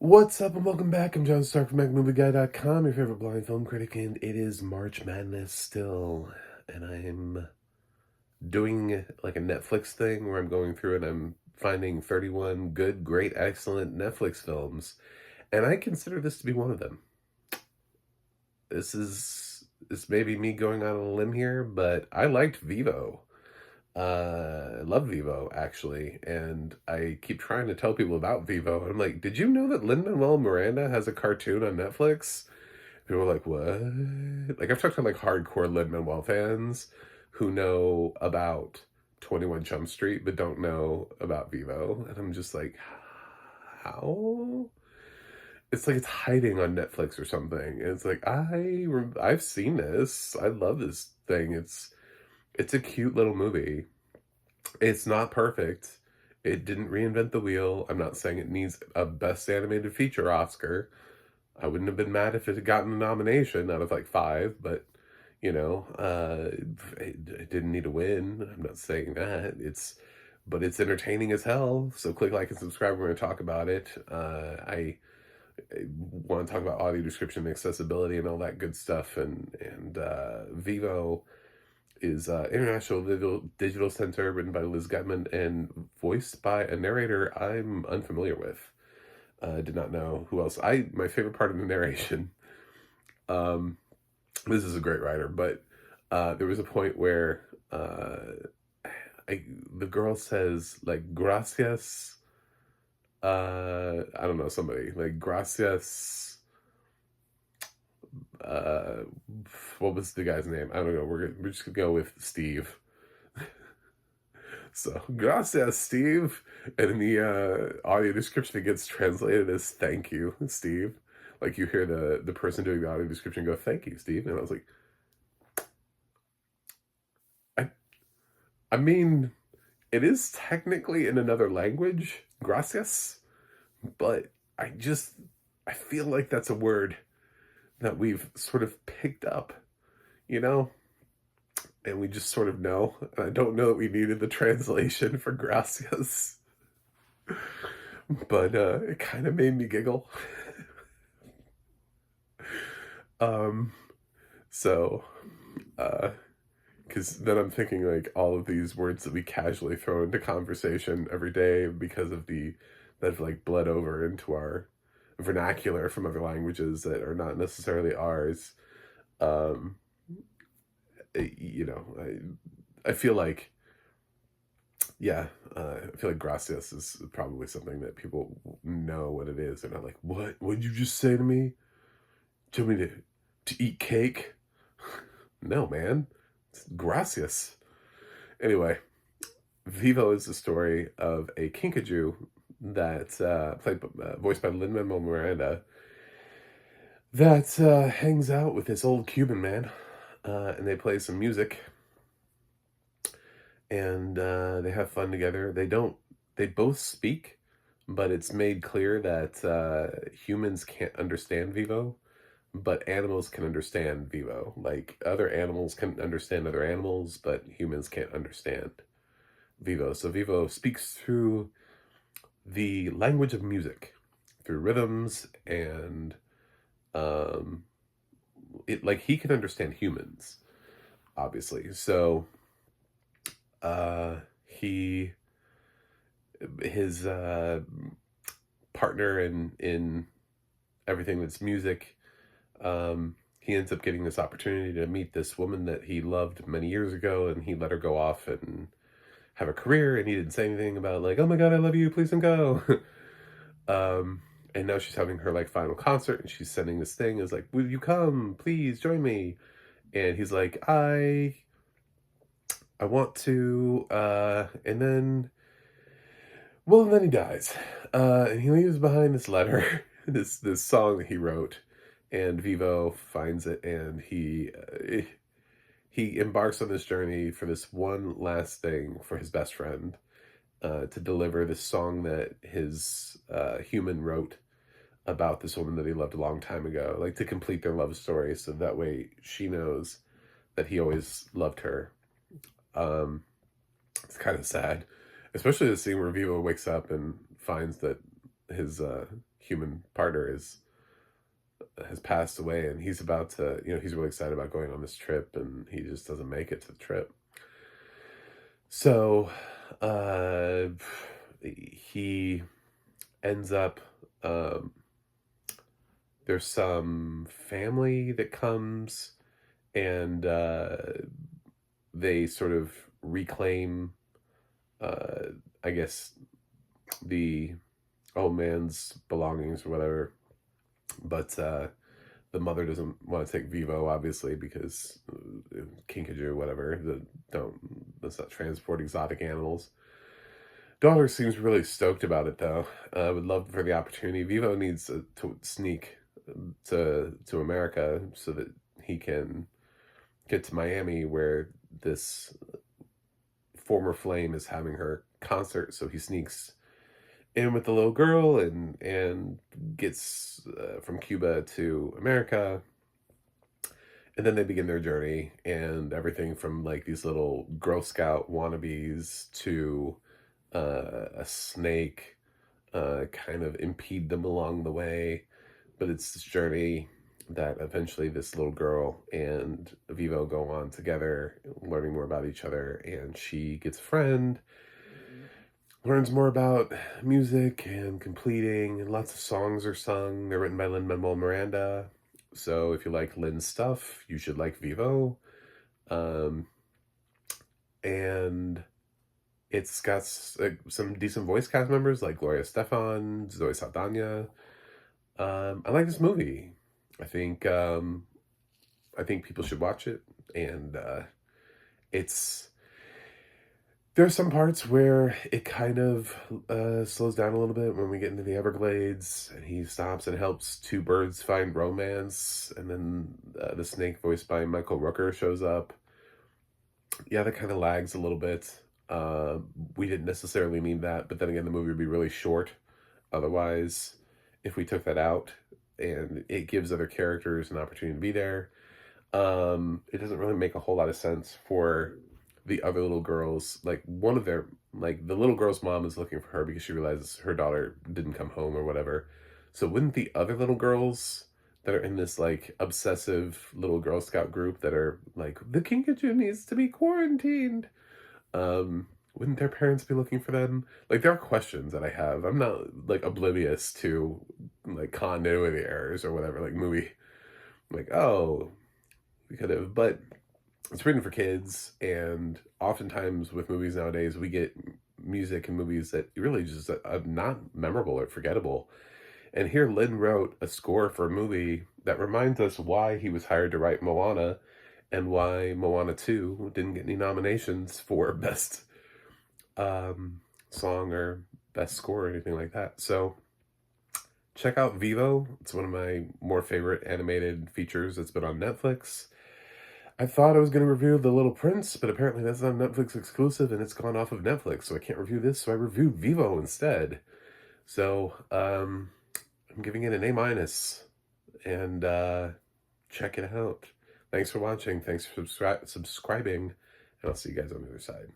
What's up and welcome back. I'm John Stark from MacMovieGuy.com, your favorite blind film critic, and it is March Madness still. And I'm doing like a Netflix thing where I'm going through and I'm finding 31 good, great, excellent Netflix films. And I consider this to be one of them. This may be me going on a limb here, but I liked Vivo. I love Vivo actually, and I keep trying to tell people about Vivo. I'm like, did you know that Lin-Manuel Miranda has a cartoon on Netflix? People are like, what? Like, I've talked to like hardcore Lin-Manuel fans who know about 21 Jump Street but don't know about Vivo, and I'm just like, how? It's like it's hiding on Netflix or something. And it's like I've seen this. I love this thing. It's a cute little movie. It's not perfect. It didn't reinvent the wheel. I'm not saying it needs a Best Animated Feature Oscar. I wouldn't have been mad if it had gotten a nomination out of like five, but it didn't need a win. I'm not saying that. But it's entertaining as hell. So click like and subscribe. We're going to talk about it. I want to talk about audio description and accessibility and all that good stuff. And Vivo is International Digital Center, written by Liz Gutman and voiced by a narrator I'm unfamiliar with. Did not know who else. My favorite part of the narration. Um, this is a great writer, but there was a point where the girl says like gracias. I don't know, somebody like gracias. Uh, what was the guy's name? I don't know. We're just gonna go with Steve. So, gracias, Steve. And in the audio description, it gets translated as thank you, Steve. Like you hear the person doing the audio description go, thank you, Steve. And I was like, I, I mean, it is technically in another language, gracias, but I feel like that's a word that we've sort of picked up, you know? And we just sort of know. And I don't know that we needed the translation for gracias. But it kind of made me giggle. um, so, because then I'm thinking like all of these words that we casually throw into conversation every day because of that have like bled over into our vernacular from other languages that are not necessarily ours. Um, you know, I feel like, yeah, I feel like gracias is probably something that people know what it is. They're not like, what? What'd you just say to me? Tell me to eat cake? No, man. It's gracias. Anyway, Vivo is the story of a kinkajou that voiced by Lin-Manuel Miranda that hangs out with this old Cuban man, and they play some music, and they have fun together. They both speak, but it's made clear that humans can't understand Vivo, but animals can understand Vivo. Like other animals can understand other animals, but humans can't understand Vivo. So Vivo speaks through the language of music, through rhythms, and um, it like he can understand humans, obviously. So he his partner in everything that's music, he ends up getting this opportunity to meet this woman that he loved many years ago, and he let her go off and have a career, and he didn't say anything about like, oh my god, I love you, please don't go. And now she's having her like final concert, and she's sending this thing is like, will you come, please join me? And he's like, I want to, and then he dies. And he leaves behind this letter, this song that he wrote, and Vivo finds it, and he embarks on this journey for this one last thing for his best friend, to deliver this song that his human wrote about this woman that he loved a long time ago, like to complete their love story, so that way she knows that he always loved her. Um, it's kind of sad, especially the scene where Vivo wakes up and finds that his human partner is has passed away, and he's about to, he's really excited about going on this trip, and he just doesn't make it to the trip. So, uh, he ends up, um, there's some family that comes, and they sort of reclaim, uh, I guess, the old man's belongings or whatever. But the mother doesn't want to take Vivo, obviously, because kinkajou, whatever. Let's not transport exotic animals. Daughter seems really stoked about it, though. Would love for the opportunity. Vivo needs to sneak to America so that he can get to Miami, where this former flame is having her concert. So he sneaks in with the little girl and gets from Cuba to America. And then they begin their journey, and everything from like these little Girl Scout wannabes to a snake kind of impede them along the way. But it's this journey that eventually this little girl and Vivo go on together, learning more about each other, and she gets a friend, learns more about music and completing, and lots of songs are sung. They're written by Lin-Manuel Miranda. So if you like Lin's stuff, you should like Vivo. Um, and it's got some decent voice cast members like Gloria Estefan, Zoe Saldana. I like this movie. I think people should watch it, and there's some parts where it kind of slows down a little bit when we get into the Everglades, and he stops and helps two birds find romance, and then the snake voiced by Michael Rooker shows up. Yeah, that kind of lags a little bit. We didn't necessarily mean that, but then again, the movie would be really short otherwise if we took that out, and it gives other characters an opportunity to be there. It doesn't really make a whole lot of sense for the other little girls. Like the little girl's mom is looking for her because she realizes her daughter didn't come home or whatever. So wouldn't the other little girls that are in this like obsessive little Girl Scout group that are like, the kinkajou needs to be quarantined, wouldn't their parents be looking for them? Like, there are questions that I have. I'm not like oblivious to like continuity errors or whatever, like movie, like, oh, we could have, but it's written for kids, and oftentimes with movies nowadays, we get music in movies that really just are not memorable or forgettable. And here Lin wrote a score for a movie that reminds us why he was hired to write Moana, and why Moana 2 didn't get any nominations for Best Song or Best Score or anything like that. So check out Vivo. It's one of my more favorite animated features that's been on Netflix. I thought I was going to review The Little Prince, but apparently that's not Netflix exclusive, and it's gone off of Netflix, so I can't review this, so I reviewed Vivo instead. So, I'm giving it an A-, and check it out. Thanks for watching, thanks for subscribing, and I'll see you guys on the other side.